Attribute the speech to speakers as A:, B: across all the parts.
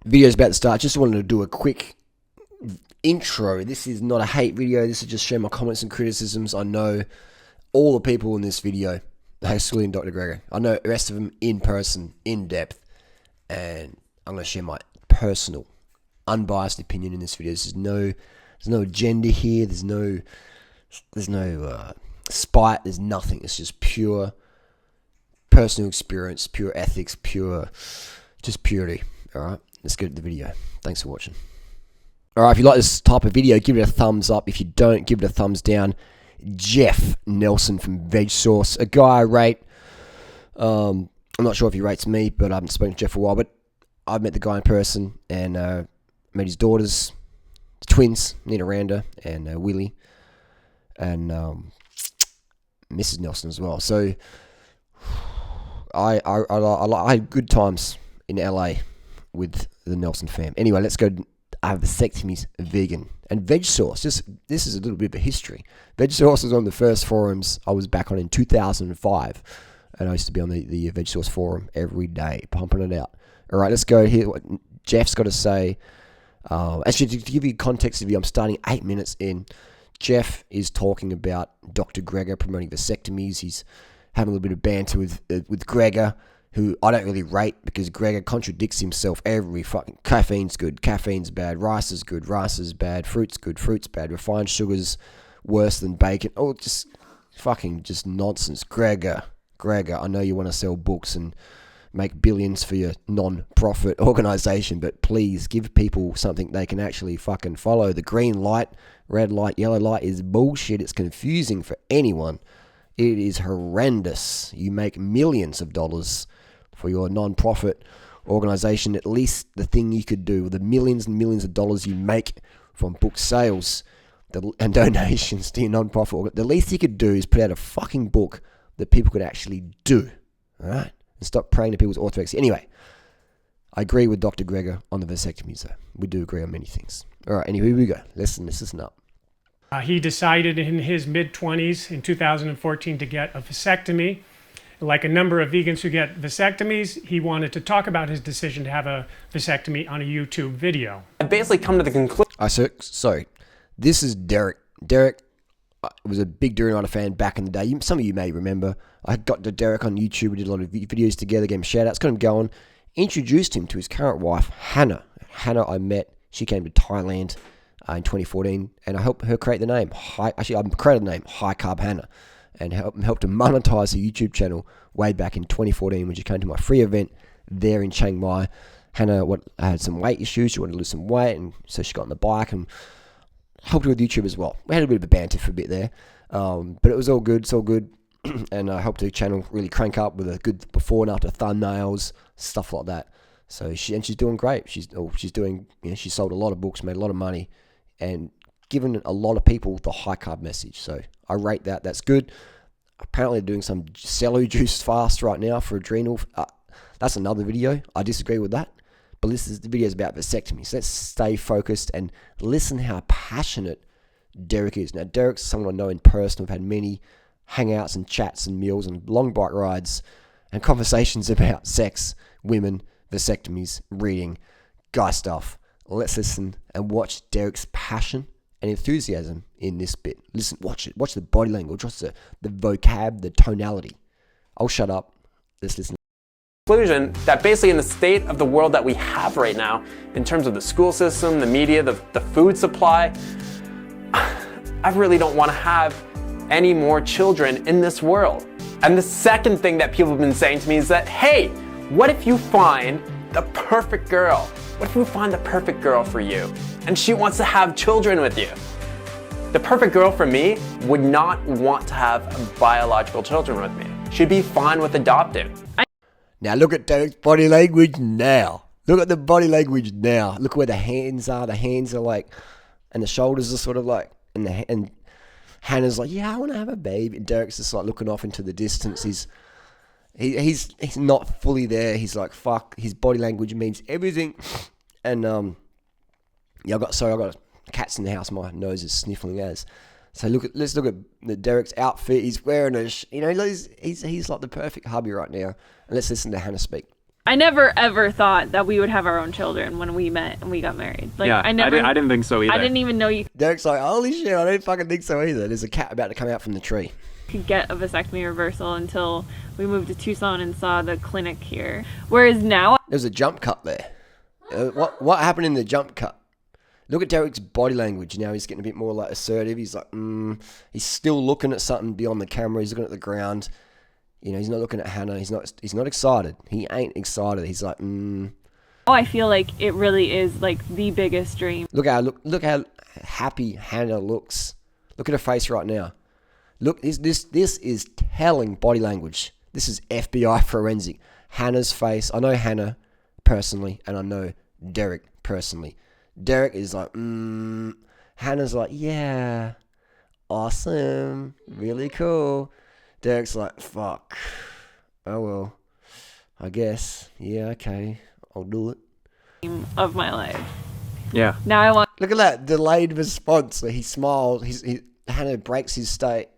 A: Video's about to start. Just wanted to do a quick intro. This is not a hate video. This is just share my comments and criticisms. I know all the people in this video, excluding Dr. Gregor. I know the rest of them in person, in depth, and I'm going to share my personal, unbiased opinion in this video. There's no agenda here. There's no spite. There's nothing. It's just pure personal experience, pure ethics, just purity. All right, let's get to the video. Thanks for watching. All right, if you like this type of video, give it a thumbs up. If you don't, give it a thumbs down. Jeff Nelson from Veg Source, a guy I rate. I'm not sure if he rates me, but I haven't spoken to Jeff for a while. But I've met the guy in person and met his daughters, the twins, Nina Randa and Willie, and Mrs. Nelson as well. So I had good times in LA with the Nelson fam. Anyway, let's go. I have vasectomies, vegan, and Veg Source. This is a little bit of a history. Veg Source was on the first forums I was back on in 2005, and I used to be on the Veg Source forum every day, pumping it out. All right, let's go hear what Jeff's got to say. Actually, to give you context of you, I'm starting 8 minutes in. Jeff is talking about Dr. Gregor promoting vasectomies. He's having a little bit of banter with Gregor, who I don't really rate because Gregor contradicts himself every fucking... Caffeine's good, caffeine's bad, rice is good, rice is bad, fruit's good, fruit's bad, refined sugar's worse than bacon. Oh, just nonsense. Gregor, I know you want to sell books and make billions for your non-profit organization, but please give people something they can actually fucking follow. The green light, red light, yellow light is bullshit. It's confusing for anyone. It is horrendous. You make millions of dollars for your non-profit organization. At least the thing you could do, the millions and millions of dollars you make from book sales and donations to your non-profit, the least you could do is put out a fucking book that people could actually do. All right? And stop praying to people's orthodoxy. Anyway, I agree with Dr. Gregor on the vasectomies, though. We do agree on many things. All right, anyway, here we go. Let's listen up.
B: He decided in his mid-20s in 2014 to get a vasectomy. Like a number of vegans who get vasectomies, he wanted to talk about his decision to have a vasectomy on a YouTube video.
C: I basically come to the conclusion...
A: Sorry, this is Derek. Derek was a big durianrider fan back in the day. Some of you may remember. I got to Derek on YouTube. We did a lot of videos together, gave him shout-outs, got him going. Introduced him to his current wife, Hannah. Hannah I met. She came to Thailand in 2014, and I helped her create the name. I created the name High Carb Hannah, and helped to monetize the YouTube channel way back in 2014 when she came to my free event there in Chiang Mai. Hannah had some weight issues. She wanted to lose some weight, and so she got on the bike and helped her with YouTube as well. We had a bit of a banter for a bit there, but it was all good. It's all good. And I helped her channel really crank up with a good before and after thumbnails, stuff like that. So she's doing great. She's doing, she sold a lot of books, made a lot of money, and given a lot of people the high carb message. So I rate that. That's good. Apparently doing some celery juice fast right now for adrenal. That's another video. I disagree with that. But the video is about vasectomy. So let's stay focused and listen how passionate Derek is. Now, Derek's someone I know in person. We've had many hangouts and chats and meals and long bike rides and conversations about sex, women, vasectomies, reading, guy stuff. Let's listen and watch Derek's passion and enthusiasm in this bit. Listen, watch it. Watch the body language. Watch the vocab, the tonality. I'll shut up. Let's listen.
C: Conclusion that basically in the state of the world that we have right now, in terms of the school system, the media, the food supply, I really don't want to have any more children in this world. And the second thing that people have been saying to me is that, hey, what if you find the perfect girl? What if you find the perfect girl for you and she wants to have children with you? The perfect girl for me would not want to have biological children with me. She'd be fine with adopting.
A: Now look at Derek's body language now. Look at the body language now. Look where the hands are. The hands are like, and the shoulders are sort of like, and Hannah's like, yeah, I want to have a baby. And Derek's just like looking off into the distance. He's not fully there. He's like, fuck. His body language means everything. And yeah, I got cats in the house. My nose is sniffling as. So let's look at Derek's outfit. He's wearing he's like the perfect hubby right now. And let's listen to Hannah speak.
D: I never ever thought that we would have our own children when we met and we got married. Like,
C: Yeah, I didn't think so either.
D: I didn't even know you
A: Derek's like, holy shit, I don't fucking think so either. There's a cat about to come out from the tree.
D: could get a vasectomy reversal until we moved to Tucson and saw the clinic here. Whereas now,
A: There's a jump cut there. What happened in the jump cut? Look at Derek's body language. Now he's getting a bit more like assertive. He's like, he's still looking at something beyond the camera. He's looking at the ground. You know, he's not looking at Hannah. He's not excited. He ain't excited. He's like,
D: I feel like it really is like the biggest dream.
A: Look how happy Hannah looks. Look at her face right now. Look, this is telling body language. This is FBI forensic. Hannah's face. I know Hannah personally, and I know Derek personally. Derek is like, Hannah's like, yeah, awesome, really cool. Derek's like, fuck. Oh well, I guess. Yeah, okay, I'll do it.
D: Of my life.
C: Yeah.
D: Now I want
A: Look at that delayed response. He smiles. Hannah breaks his state.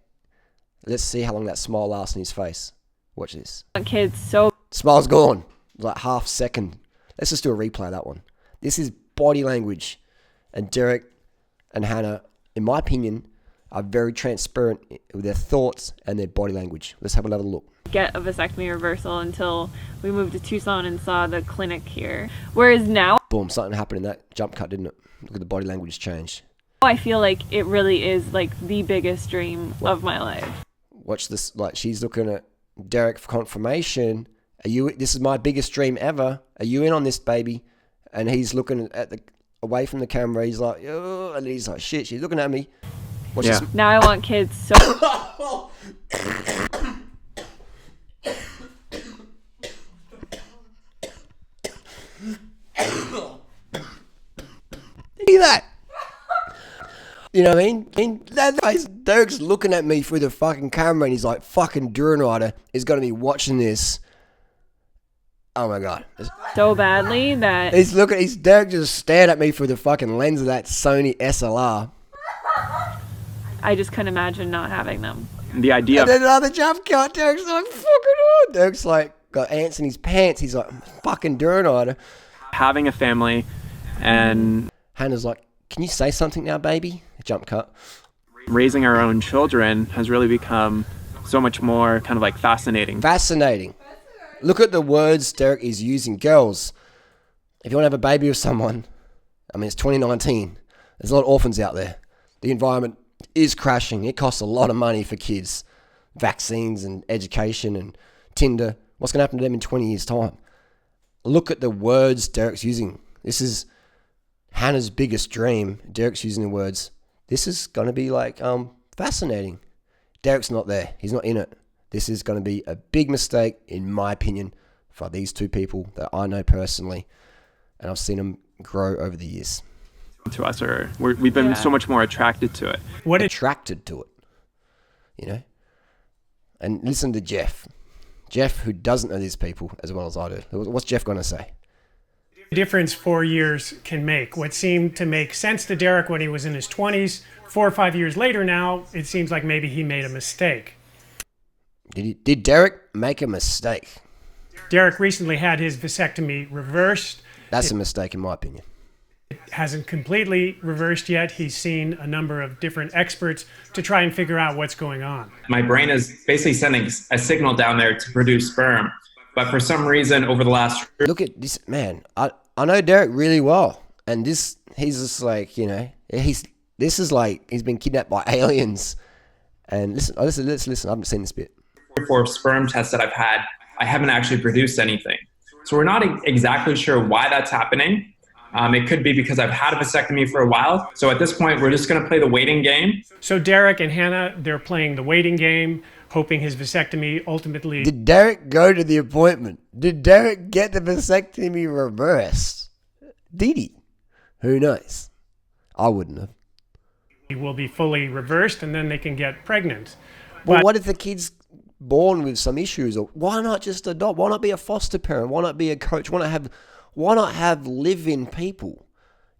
A: Let's see how long that smile lasts in his face. Watch this.
D: kids so
A: Smile's gone. Like half second. Let's just do a replay of that one. This is body language. And Derek and Hannah, in my opinion, are very transparent with their thoughts and their body language. Let's have another look.
D: get a vasectomy reversal until we moved to Tucson and saw the clinic here. Whereas now,
A: Boom, something happened in that jump cut, didn't it? Look at the body language change.
D: I feel like it really is like the biggest dream of my life.
A: Watch this. Like, she's looking at Derek for confirmation. This is my biggest dream ever. Are you in on this, baby? And he's looking away from the camera. He's like, oh, and he's like, shit, she's looking at me. Watch
C: Yeah.
A: this.
D: Now I want kids so
A: See that? You know what I mean? That face, Derek's looking at me through the fucking camera and he's like, fucking durianrider is going to be watching this. Oh my God.
D: so badly that
A: Derek just stared at me through the fucking lens of that Sony SLR.
D: I just couldn't imagine not having them.
C: The idea
A: And
C: of
A: then another jump cut. Derek's like, fucking on. Derek's like, got ants in his pants. He's like, fucking durianrider.
C: having a family and
A: Hannah's like, can you say something now, baby? Jump cut.
C: raising our own children has really become so much more kind of like fascinating.
A: Fascinating. Look at the words Derek is using. Girls, if you want to have a baby with someone, I mean, it's 2019. There's a lot of orphans out there. The environment is crashing. It costs a lot of money for kids. Vaccines and education and Tinder. What's going to happen to them in 20 years' time? Look at the words Derek's using. This is Hannah's biggest dream. Derek's using the words. This is going to be like fascinating. Derek's not there. He's not in it. This is going to be a big mistake, in my opinion, for these two people that I know personally. And I've seen them grow over the years.
C: To us, or we've been so much more attracted to it.
A: Attracted to it. You know? And listen to Jeff. Jeff, who doesn't know these people as well as I do. What's Jeff going to say?
B: Difference 4 years can make. What seemed to make sense to Derek when he was in his 20s, 4 or 5 years later now, it seems like maybe he made a mistake.
A: Did Derek make a mistake?
B: Derek recently had his vasectomy reversed.
A: That's a mistake in my opinion.
B: It hasn't completely reversed yet. He's seen a number of different experts to try and figure out what's going on.
E: My brain is basically sending a signal down there to produce sperm. But for some reason, over the last...
A: Look at this, man. I know Derek really well. And he's just like, you know, this is like he's been kidnapped by aliens. And let's listen. I haven't seen this bit.
E: 4 sperm tests that I've had, I haven't actually produced anything. So we're not exactly sure why that's happening. It could be because I've had a vasectomy for a while. So at this point, we're just going to play the waiting game.
B: So Derek and Hannah, they're playing the waiting game, hoping his vasectomy ultimately...
A: Did Derek go to the appointment? Did Derek get the vasectomy reversed? Did he? Who knows? I wouldn't have.
B: will be fully reversed, and then they can get pregnant.
A: Well,
B: But
A: what if the kid's born with some issues? Or why not just adopt? Why not be a foster parent? Why not be a coach? Why not have live-in people?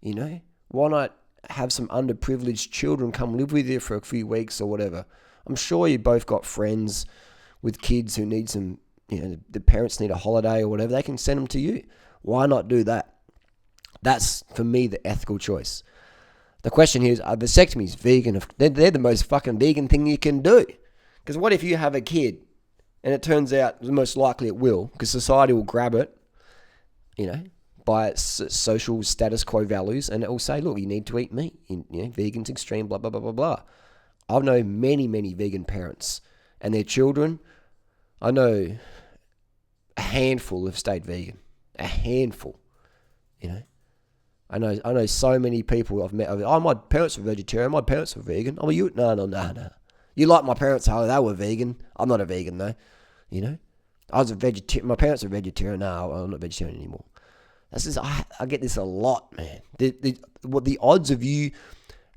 A: You know? Why not have some underprivileged children come live with you for a few weeks or whatever? I'm sure you both got friends with kids who need some the parents need a holiday or whatever, they can send them to you. Why not do that? That's, for me, the ethical choice. The question here is, are vasectomies vegan? They're the most fucking vegan thing you can do. Because what if you have a kid and it turns out, most likely it will, because society will grab it, by its social status quo values, and it will say, look, you need to eat meat. Vegan's extreme, blah, blah, blah, blah, blah. I know many, many vegan parents and their children. I know a handful have stayed vegan. A handful, I know so many people I've met. Oh, my parents were vegetarian. My parents were vegan. Oh, you? No. You like my parents? Oh, they were vegan. I'm not a vegan though. I was a vegetarian. My parents were vegetarian. No, I'm not vegetarian anymore. That's just, I get this a lot, man. The odds of you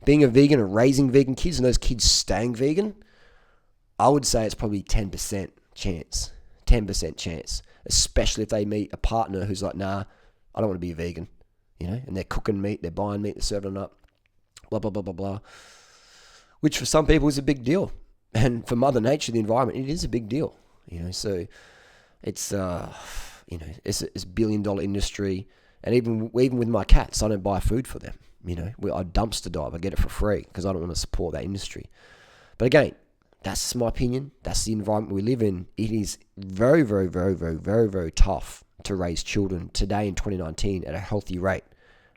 A: being a vegan and raising vegan kids and those kids staying vegan, I would say it's probably 10% chance. 10% chance. Especially if they meet a partner who's like, nah, I don't want to be a vegan. And they're cooking meat, they're buying meat, they're serving it up, blah, blah, blah, blah, blah. Which for some people is a big deal. And for Mother Nature, the environment, it is a big deal. So it's, it's a billion-dollar industry. And even with my cats, I don't buy food for them. I dumpster dive. I get it for free because I don't want to support that industry. But again, that's my opinion. That's the environment we live in. It is very, very, very, very, very, very tough to raise children today in 2019 at a healthy rate.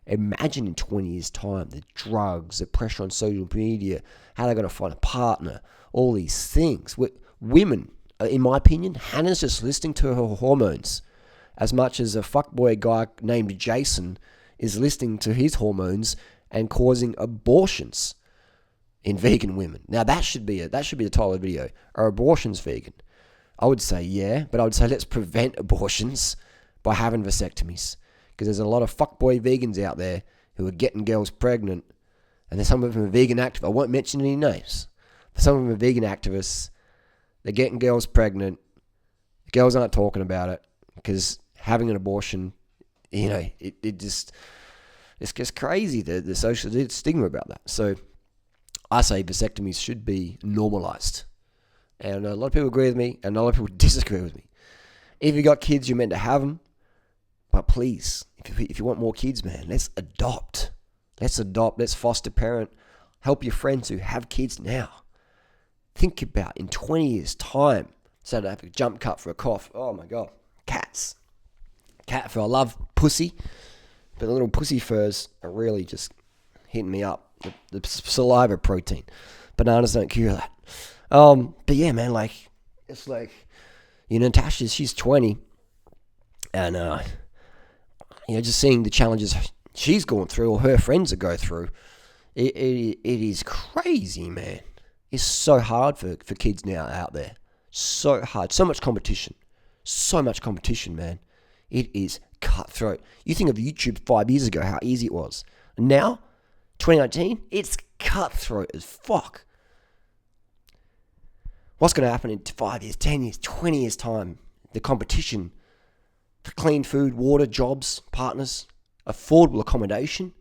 A: Imagine in 20 years' time, the drugs, the pressure on social media, how they're going to find a partner, all these things. Women, in my opinion, Hannah's just listening to her hormones as much as a fuckboy guy named Jason is listening to his hormones and causing abortions in vegan women. Now that should be the title of the video. Are abortions vegan? I would say yeah, but I would say let's prevent abortions by having vasectomies. Because there's a lot of fuckboy vegans out there who are getting girls pregnant, and there's some of them are vegan activists. I won't mention any names. Some of them are vegan activists. They're getting girls pregnant. The girls aren't talking about it because having an abortion, it just, it's just crazy, the social stigma about that. So I say vasectomies should be normalized. And a lot of people agree with me, and a lot of people disagree with me. If you got kids, you're meant to have them. But please, if you want more kids, man, let's adopt. Let's foster parent. Help your friends who have kids now. Think about in 20 years' time, so to have a jump cut for a cough. Oh my God. Cats. Cat fur. I love pussy, but the little pussy furs are really just hitting me up. The saliva protein. Bananas don't cure that. But yeah, man, it's Natasha, she's 20, and just seeing the challenges she's going through or her friends are going through, it is crazy, man. It's so hard for kids now out there. So hard. So much competition, man. It is cutthroat. You think of YouTube 5 years ago, how easy it was. Now, 2019, it's cutthroat as fuck. What's going to happen in 5 years, 10 years, 20 years' time? The competition for clean food, water, jobs, partners, affordable accommodation.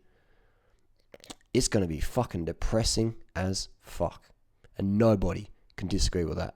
A: It's going to be fucking depressing as fuck. And nobody can disagree with that.